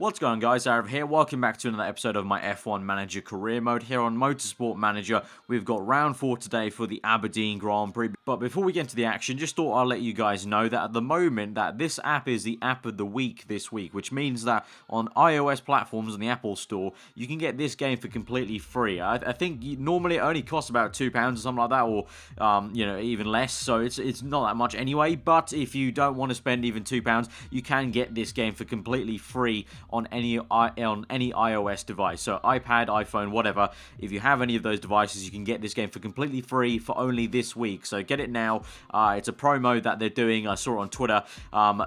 What's going on, guys? Aarava here. Welcome back to another episode of my F1 Manager career mode here on Motorsport Manager. We've got round 4 today for the Aberdeen Grand Prix. But before we get into the action, just thought I'll let you guys know that at the moment that this app is the app of the week this week, which means that on iOS platforms in the Apple Store, you can get this game for completely free. I think normally it only costs about £2 or something like that, or even less. So it's not that much anyway. But if you don't want to spend even £2, you can get this game for completely free on any iOS device, so iPad, iPhone, whatever. If you have any of those devices, you can get this game for completely free for only this week. So get it now. It's a promo that they're doing. I saw it on Twitter.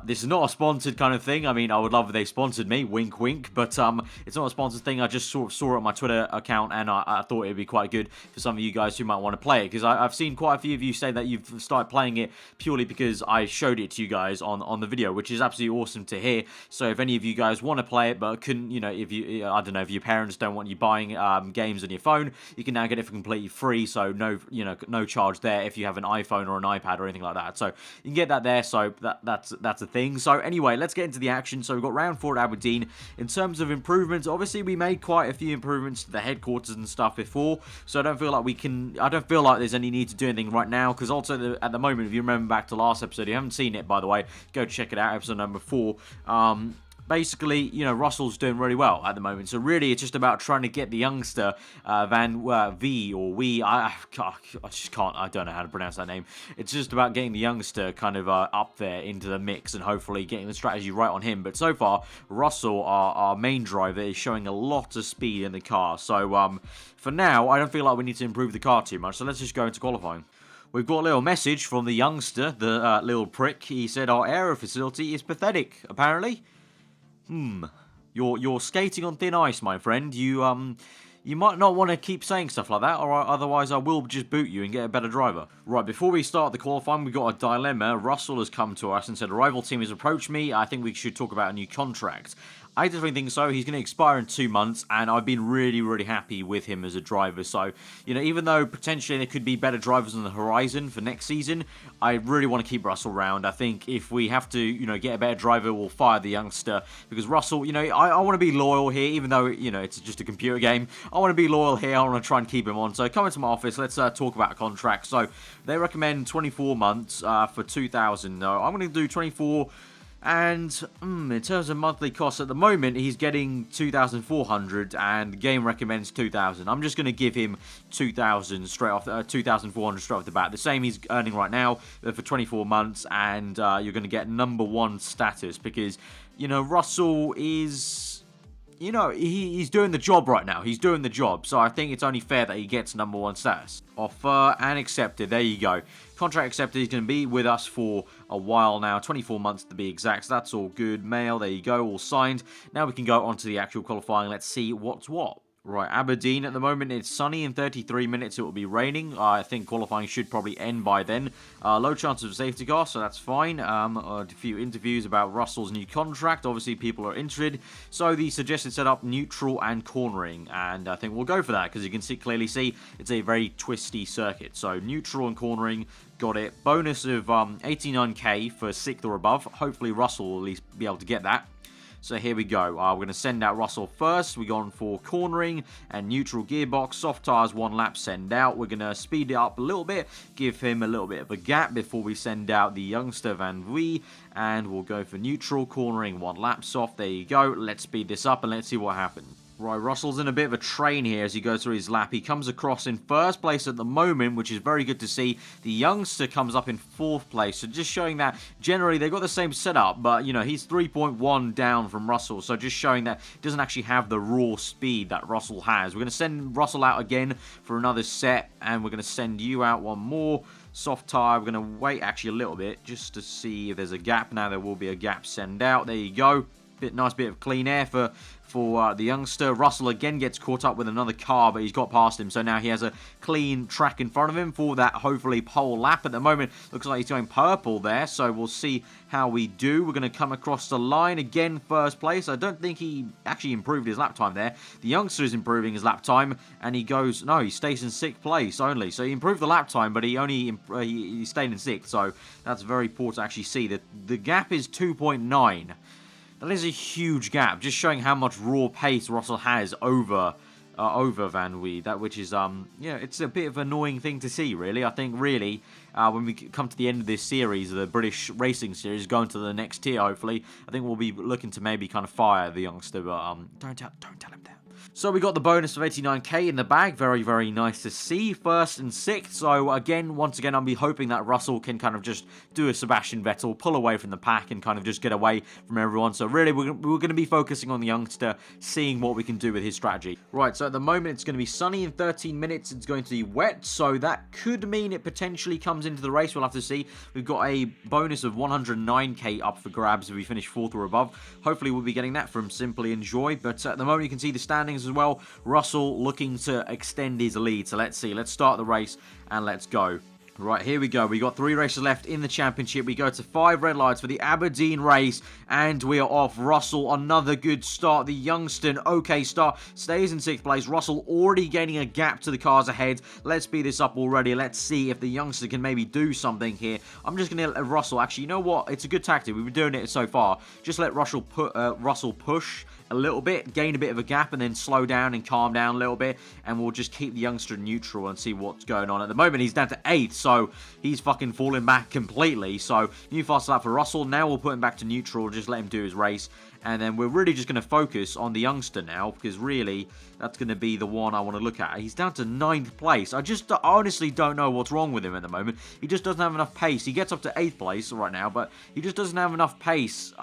This is not a sponsored kind of thing. I mean, I would love if they sponsored me, wink wink, but it's not a sponsored thing. I just sort of saw it on my Twitter account, and I thought it'd be quite good for some of you guys who might want to play it, because I've seen quite a few of you say that you've started playing it purely because I showed it to you guys on the video, which is absolutely awesome to hear. So if any of you guys want to play it but couldn't, if your parents don't want you buying games on your phone, you can now get it for completely free. So no charge there if you have an iPhone or an iPad or anything like that. So you can get that there. So that's a thing. So anyway, let's get into the action. So we've got round 4 at Aberdeen. In terms of improvements, obviously we made quite a few improvements to the headquarters and stuff before. So I don't feel like there's any need to do anything right now, because also at the moment, if you remember back to last episode, if you haven't seen it, by the way, go check it out, episode number 4. Basically, Russell's doing really well at the moment. So really, it's just about trying to get the youngster, I don't know how to pronounce that name. It's just about getting the youngster kind of up there into the mix and hopefully getting the strategy right on him. But so far, Russell, our main driver, is showing a lot of speed in the car. So for now, I don't feel like we need to improve the car too much. So let's just go into qualifying. We've got a little message from the youngster, the little prick. He said, our aero facility is pathetic, apparently. You're skating on thin ice, my friend. You might not want to keep saying stuff like that, or otherwise I will just boot you and get a better driver. Right, before we start the qualifying, we've got a dilemma. Russell has come to us and said, a rival team has approached me. I think we should talk about a new contract. I definitely think so. He's going to expire in 2 months, and I've been really, really happy with him as a driver. So, even though potentially there could be better drivers on the horizon for next season, I really want to keep Russell around. I think if we have to, get a better driver, we'll fire the youngster. Because Russell, I want to be loyal here, even though, it's just a computer game. I want to be loyal here. I want to try and keep him on. So come into my office. Let's talk about a contract. So they recommend 24 months for 2,000. No, I'm going to do 24. And in terms of monthly costs, at the moment he's getting 2,400, and the game recommends 2,000. I'm just going to give him 2,000 straight off, 2,400 straight off the bat. The same he's earning right now for 24 months, and you're going to get number 1 status because Russell is. He's doing the job right now. He's doing the job. So I think it's only fair that he gets number 1 status. Offer and accepted. There you go. Contract accepted. He's going to be with us for a while now. 24 months to be exact. So that's all good. Mail. There you go. All signed. Now we can go on to the actual qualifying. Let's see what's what. Right, Aberdeen at the moment, it's sunny. In 33 minutes it will be raining. I think qualifying should probably end by then. Low chance of safety car, so that's fine. A few interviews about Russell's new contract. Obviously, people are interested. So the suggested setup, neutral and cornering. And I think we'll go for that, because you can clearly see it's a very twisty circuit. So neutral and cornering, got it. Bonus of 89k for 6th or above. Hopefully Russell will at least be able to get that. So here we go. We're going to send out Russell first. We're going for cornering and neutral gearbox. Soft tyres, 1 lap, send out. We're going to speed it up a little bit, give him a little bit of a gap before we send out the youngster Van Vee. And we'll go for neutral, cornering, 1 lap, soft. There you go. Let's speed this up and let's see what happens. Right, Russell's in a bit of a train here as he goes through his lap. He comes across in 1st place at the moment, which is very good to see. The youngster comes up in 4th place, so just showing that generally they've got the same setup, but, he's 3.1 down from Russell, so just showing that he doesn't actually have the raw speed that Russell has. We're going to send Russell out again for another set, and we're going to send you out one more. Soft tyre, we're going to wait actually a little bit just to see if there's a gap. Now there will be a gap, send out. There you go. Nice bit of clean air for the youngster. Russell again gets caught up with another car, but he's got past him, so now he has a clean track in front of him for that hopefully pole lap. At the moment looks like he's going purple there, so we'll see how we do. We're going to come across the line again, 1st place. I don't think he actually improved his lap time there. The youngster is improving his lap time, and he stays in 6th place only. So he improved the lap time, but he only stayed in 6th, so that's very poor to actually see. The gap is 2.9. That is a huge gap, just showing how much raw pace Russell has over Van Wee, which is yeah, it's a bit of an annoying thing to see, really. I think really when we come to the end of this series, the British Racing Series, going to the next tier, hopefully, I think we'll be looking to maybe kind of fire the youngster, but don't tell him that. So we got the bonus of 89k in the bag. Very, very nice to see. First and sixth. So again, once again, I'll be hoping that Russell can kind of just do a Sebastian Vettel, pull away from the pack and kind of just get away from everyone. So really, we're going to be focusing on the youngster, seeing what we can do with his strategy. Right, so at the moment, it's going to be sunny in 13 minutes. It's going to be wet, so that could mean it potentially comes into the race. We'll have to see. We've got a bonus of 109k up for grabs if we finish 4th or above. Hopefully, we'll be getting that from Simply Enjoy. But at the moment, you can see the standings as well. Russell looking to extend his lead. So let's see. Let's start the race and let's go. Right, here we go. We got 3 races left in the championship. We go to 5 red lights for the Aberdeen race, and we are off. Russell, another good start. The youngster, okay start, stays in 6th place. Russell already gaining a gap to the cars ahead. Let's speed this up already. Let's see if the youngster can maybe do something here. I'm just going to let Russell, actually, you know what? It's a good tactic. We've been doing it so far. Just let Russell push a little bit, gain a bit of a gap, and then slow down and calm down a little bit, and we'll just keep the youngster neutral and see what's going on. At the moment, he's down to 8th, so he's fucking falling back completely. So, new fast lap for Russell. Now we'll put him back to neutral, just let him do his race, and then we're really just going to focus on the youngster now, because really, that's going to be the one I want to look at. He's down to 9th place. I just honestly don't know what's wrong with him at the moment. He just doesn't have enough pace. He gets up to 8th place right now, but he just doesn't have enough pace,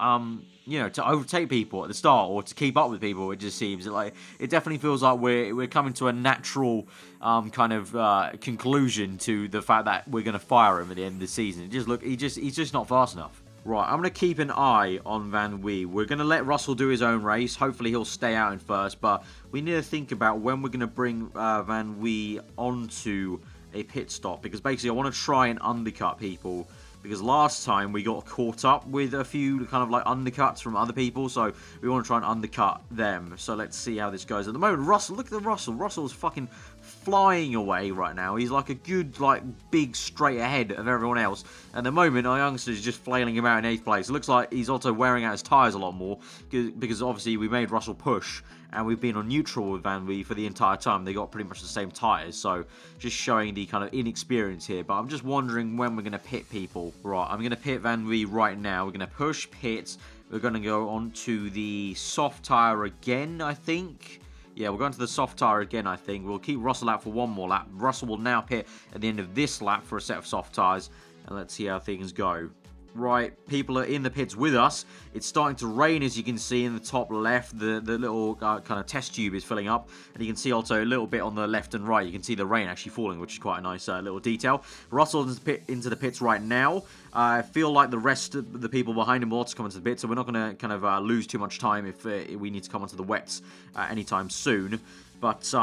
you know, to overtake people at the start or to keep up with people. It just seems like it definitely feels like we're coming to a natural kind of conclusion to the fact that we're going to fire him at the end of the season. He's just not fast enough. Right, I'm going to keep an eye on Van Wee. We're going to let Russell do his own race. Hopefully he'll stay out in first, but we need to think about when we're going to bring Van Wee onto a pit stop, because basically I want to try and undercut people. Because last time we got caught up with a few kind of like undercuts from other people, so we want to try and undercut them. So let's see how this goes. At the moment, Russell, look at the Russell. Russell's fucking flying away right now. He's like a good, like, big straight ahead of everyone else. At the moment, our youngster is just flailing him out in 8th place. It looks like he's also wearing out his tyres a lot more, because obviously we made Russell push, and we've been on neutral with Van Wee for the entire time. They got pretty much the same tyres, so just showing the kind of inexperience here. But I'm just wondering when we're going to pit people. Right, I'm going to pit Van Wee right now. We're going to push, pit. We're going to go on to the soft tyre again, I think. Yeah, we're going to the soft tyre again, I think. We'll keep Russell out for one more lap. Russell will now pit at the end of this lap for a set of soft tyres. And let's see how things go. Right, people are in the pits with us. It's starting to rain, as you can see in the top left. The little kind of test tube is filling up, and you can see also a little bit on the left and right. You can see the rain actually falling, which is quite a nice little detail. Russell into the pits right now. I feel like the rest of the people behind him will also come into the pits, so we're not going to kind of lose too much time if we need to come onto the wets anytime soon. But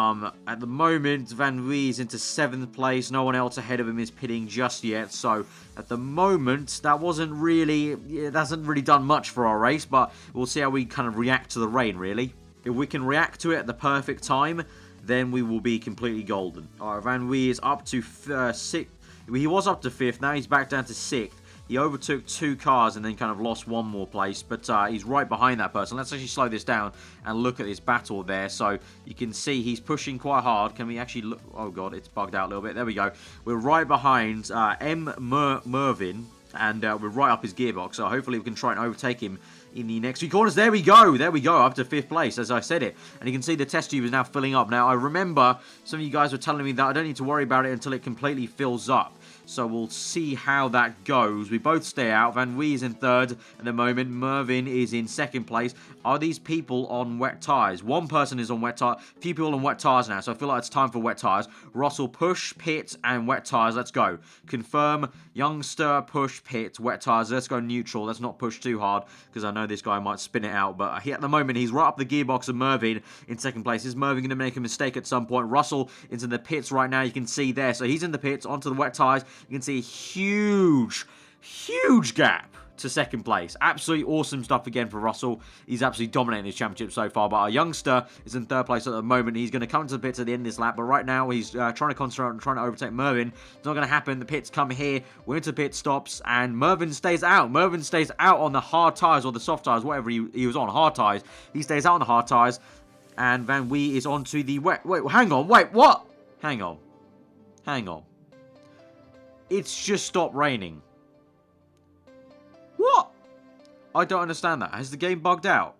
at the moment, Van Wee is into 7th place. No one else ahead of him is pitting just yet. So at the moment, that hasn't really done much for our race. But we'll see how we kind of react to the rain, really. If we can react to it at the perfect time, then we will be completely golden. All right, Van Wee is up to 6th. He was up to 5th. Now he's back down to 6th. He overtook 2 cars and then kind of lost 1 more place, but he's right behind that person. Let's actually slow this down and look at this battle there. So you can see he's pushing quite hard. Can we actually look? Oh god, it's bugged out a little bit. There we go. We're right behind Mervin, and we're right up his gearbox. So hopefully we can try and overtake him in the next few corners. There we go, up to 5th place, as I said it. And you can see the test tube is now filling up. Now, I remember some of you guys were telling me that I don't need to worry about it until it completely fills up. So we'll see how that goes. We both stay out. Van Wee is in 3rd at the moment. Mervin is in 2nd place. Are these people on wet tyres? One person is on wet tyres. A few people on wet tyres now, so I feel like it's time for wet tyres. Russell, push, pit, and wet tyres. Let's go. Confirm, youngster, push, pit, wet tyres. Let's go neutral. Let's not push too hard, because I know this guy might spin it out. But at the moment, he's right up the gearbox of Mervin in 2nd place. Is Mervin going to make a mistake at some point? Russell is in the pits right now. You can see there. So he's in the pits, onto the wet tyres. You can see a huge gap to second place. Absolutely awesome stuff again for Russell. He's absolutely dominating this championship so far. But our youngster is in third place at the moment. He's going to come to the pits at the end of this lap. But right now, he's trying to concentrate on trying to overtake Mervin. It's not going to happen. The pits come here. We're into pit stops. And Mervin stays out. Mervin stays out on the hard tyres or the soft tyres, whatever he was on. Hard tyres. He stays out on the hard tyres. And Van Wee is onto the wet. Wait, hang on. Wait, what? Hang on. It's just stopped raining. What? I don't understand that. Has the game bugged out?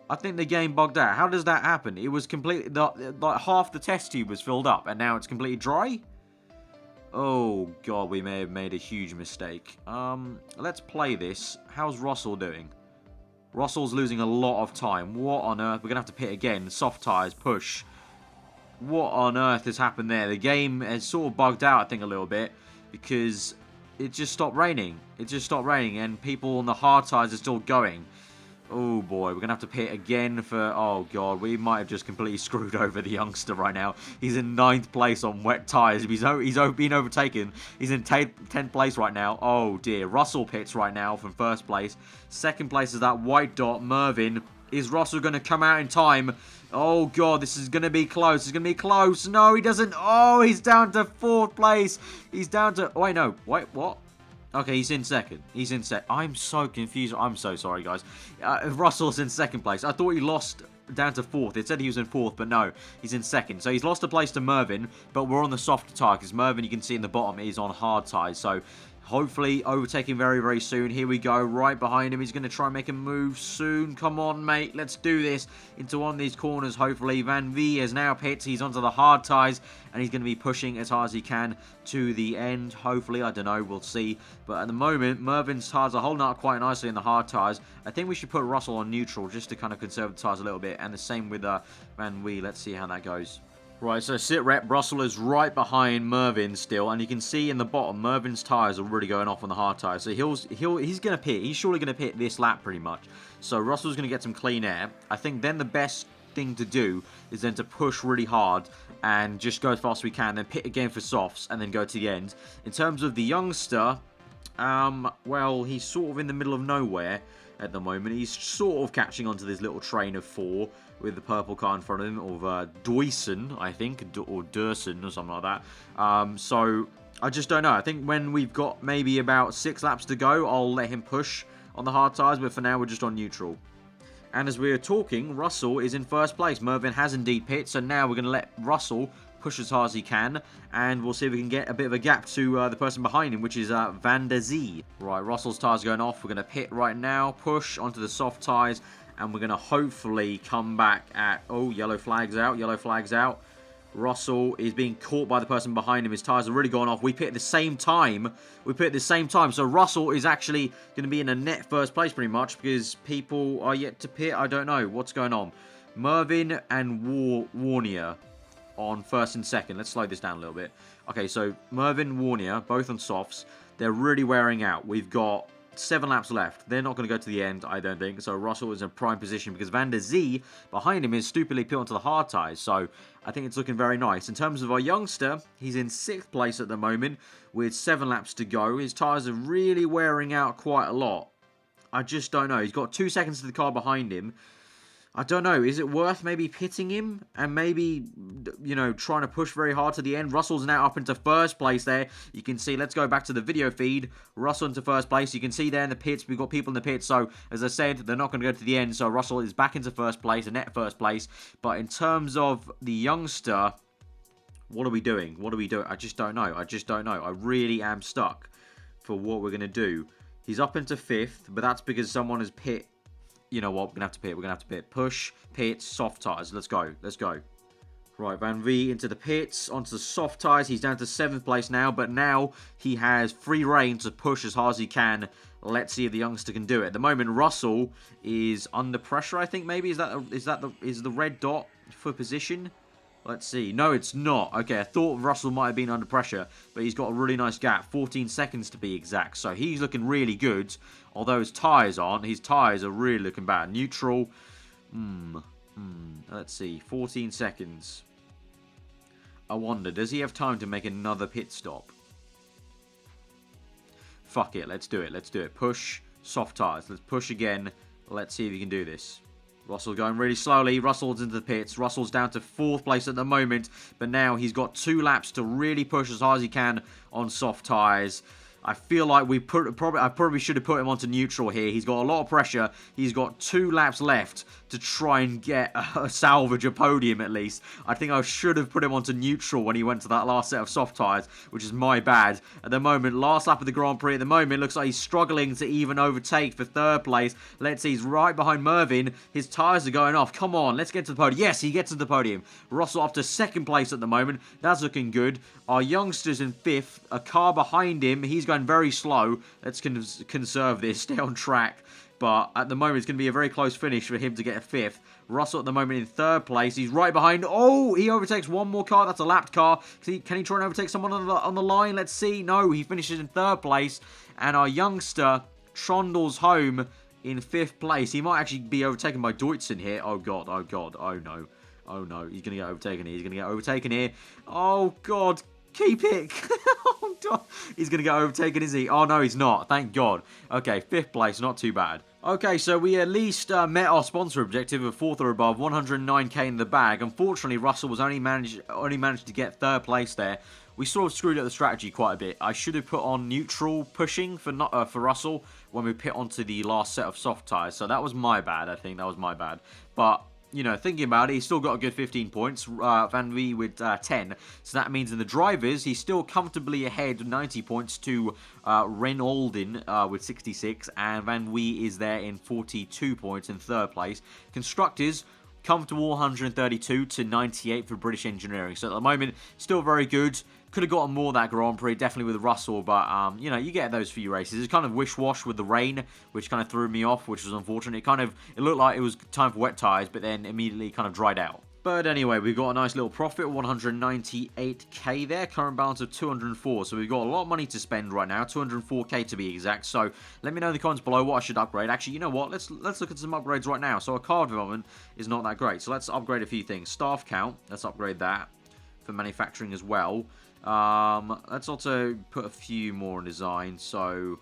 I think the game bugged out. How does that happen? It was completely... like half the test tube was filled up and now it's completely dry? Oh, God, we may have made a huge mistake. Let's play this. How's Russell doing? Russell's losing a lot of time. What on earth? We're going to have to pit again. Soft tyres, push. What on earth has happened there? The game has sort of bugged out, I think, a little bit. Because it just stopped raining. It just stopped raining. And people on the hard tyres are still going. Oh, boy. We're going to have to pit again for... oh, God. We might have just completely screwed over the youngster right now. He's in 9th place on wet tyres. He's been overtaken. He's in 10th place right now. Oh, dear. Russell pits right now from 1st place. 2nd place is that white dot, Mervin. Is Russell going to come out in time? Oh, God, this is going to be close. It's going to be close. No, he doesn't. Oh, he's down to 4th place. He's down to... oh, wait, no. Wait, what? Okay, he's in 2nd. He's in second. I'm so confused. I'm so sorry, guys. Russell's in 2nd place. I thought he lost down to 4th. It said he was in 4th, but no. He's in 2nd. So he's lost a place to Mervin, but we're on the soft tyre, because Mervin, you can see in the bottom, is on hard tyres. So... hopefully overtaking very, very soon. Here we go, right behind him. He's going to try and make a move soon. Come on, mate. Let's do this. Into one of these corners, hopefully. Van Wee has now pits. He's onto the hard tyres. And he's going to be pushing as hard as he can to the end. Hopefully, I don't know. We'll see. But at the moment, Mervin's tyres are holding up quite nicely in the hard tyres. I think we should put Russell on neutral just to kind of conserve the tyres a little bit. And the same with Van Wee. Let's see how that goes. Right, so sit rep, Russell is right behind Mervin still, and you can see in the bottom, Mervin's tyres are really going off on the hard tyres. So he's going to pit. He's surely going to pit this lap pretty much. So Russell's going to get some clean air. I think then the best thing to do is then to push really hard and just go as fast as we can, then pit again for softs, and then go to the end. In terms of the youngster, well, he's sort of in the middle of nowhere at the moment. He's sort of catching onto this little train of 4 with the purple car in front of him, of Duyson, I think, or Durson, or something like that. So, I just don't know. I think when we've got maybe about 6 laps to go, I'll let him push on the hard tyres, but for now, we're just on neutral. And as we are talking, Russell is in 1st place. Mervin has indeed pit, so now we're going to let Russell push as hard as he can, and we'll see if we can get a bit of a gap to the person behind him, which is Van der Zee. Right, Russell's tyres going off. We're going to pit right now, push onto the soft tyres, and we're going to hopefully come back at... oh, yellow flag's out, yellow flag's out. Russell is being caught by the person behind him. His tyres are really going off. We pit at the same time. So Russell is actually going to be in a net 1st place pretty much, because people are yet to pit. I don't know what's going on. Mervin and Warnier on 1st and 2nd. Let's slow this down a little bit. Okay, so Mervin, Warnier, both on softs. They're really wearing out. We've got 7 laps left. They're not going to go to the end, I don't think. So Russell is in prime position because Van der Zee behind him is stupidly put onto the hard tyres. So I think it's looking very nice. In terms of our youngster, he's in 6th place at the moment with 7 laps to go. His tyres are really wearing out quite a lot. I just don't know. He's got 2 seconds to the car behind him. I don't know. Is it worth maybe pitting him and maybe, you know, trying to push very hard to the end? Russell's now up into 1st place there. You can see, let's go back to the video feed. Russell into 1st place. You can see there in the pits, we've got people in the pits. So, as I said, they're not going to go to the end. So, Russell is back into 1st place, a net 1st place. But in terms of the youngster, what are we doing? I just don't know. I really am stuck for what we're going to do. He's up into 5th, but that's because someone has pit. You know what, we're going to have to pit. Push, pit, soft tyres. Let's go. Right, Van Wee into the pits, onto the soft tyres. He's down to 7th place now, but now he has free reign to push as hard as he can. Let's see if the youngster can do it. At the moment, Russell is under pressure, I think, maybe. Is the red dot for position? Let's see. No, it's not. Okay, I thought Russell might have been under pressure, but he's got a really nice gap. 14 seconds to be exact. So he's looking really good. Although his tyres aren't. His tyres are really looking bad. Neutral. Let's see. 14 seconds. I wonder, does he have time to make another pit stop? Fuck it, let's do it. Let's do it. Push, soft tyres. Let's push again. Let's see if he can do this. Russell going really slowly. Russell's into the pits. Russell's down to 4th place at the moment. But now he's got 2 laps to really push as hard as he can on soft tyres. I feel like I probably should have put him onto neutral here. He's got a lot of pressure. He's got 2 laps left to try and get salvage a podium at least. I think I should have put him onto neutral when he went to that last set of soft tyres, which is my bad. At the moment, last lap of the Grand Prix at the moment, looks like he's struggling to even overtake for 3rd place. Let's see, he's right behind Mervyn. His tyres are going off. Come on, let's get to the podium. Yes, he gets to the podium. Russell up to 2nd place at the moment. That's looking good. Our youngster's in 5th. A car behind him. He's going very slow. Let's conserve this. Stay on track. But at the moment, it's going to be a very close finish for him to get a 5th. Russell at the moment in 3rd place. He's right behind. Oh, he overtakes one more car. That's a lapped car. Can he try and overtake someone on the line? Let's see. No, he finishes in 3rd place. And our youngster trundles home in 5th place. He might actually be overtaken by Deutzen here. Oh, God. Oh, God. Oh, no. Oh, no. He's going to get overtaken here. He's going to get overtaken here. Oh, God. Keep it. Oh, God. He's going to get overtaken, is he? Oh, no, he's not. Thank God. Okay, 5th place. Not too bad. Okay, so we at least met our sponsor objective of 4th or above, 109k in the bag. Unfortunately, Russell was only managed to get 3rd place there. We sort of screwed up the strategy quite a bit. I should have put on neutral pushing for Russell when we pit onto the last set of soft tyres. So that was my bad, I think. That was my bad. But you know, thinking about it, he's still got a good 15 points. Van Wee with 10. So that means in the drivers, he's still comfortably ahead 90 points to Reynolden with 66. And Van Wee is there in 42 points in 3rd place. Constructors, comfortable 132 to 98 for British Engineering. So at the moment, still very good. Could have gotten more that Grand Prix, definitely with Russell, but, you know, you get those few races. It's kind of wish-wash with the rain, which kind of threw me off, which was unfortunate. It looked like it was time for wet tyres, but then immediately kind of dried out. But anyway, we've got a nice little profit, 198k there, current balance of 204. So we've got a lot of money to spend right now, 204k to be exact. So let me know in the comments below what I should upgrade. Actually, you know what? Let's look at some upgrades right now. So our car development is not that great. So let's upgrade a few things. Staff count, let's upgrade that for manufacturing as well. Let's also put a few more in design. So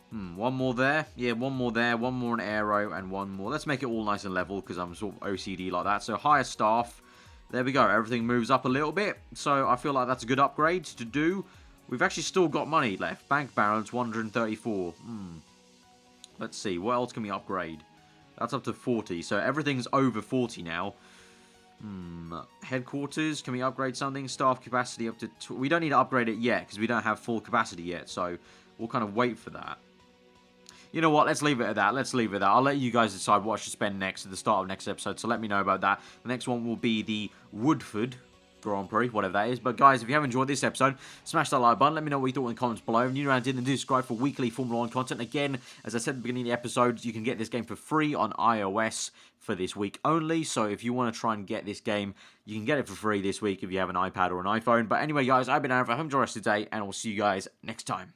one more there. Yeah, one more there. One more in aero and one more. Let's make it all nice and level because I'm sort of OCD like that. So higher staff. There we go. Everything moves up a little bit. So I feel like that's a good upgrade to do. We've actually still got money left. Bank balance 134. Let's see. What else can we upgrade? That's up to 40. So everything's over 40 now. Headquarters, can we upgrade something? Staff capacity up to... We don't need to upgrade it yet because we don't have full capacity yet. So we'll kind of wait for that. You know what? Let's leave it at that. Let's leave it at that. I'll let you guys decide what I should spend next at the start of next episode. So let me know about that. The next one will be the Woodford Grand Prix, whatever that is. But guys, if you have enjoyed this episode, smash that like button. Let me know what you thought in the comments below. And you know how to do, subscribe for weekly Formula 1 content. Again, as I said at the beginning of the episode, you can get this game for free on iOS for this week only. So if you want to try and get this game, you can get it for free this week if you have an iPad or an iPhone. But anyway, guys, I've been Aarava. I hope you enjoy the rest of the day, and I'll see you guys next time.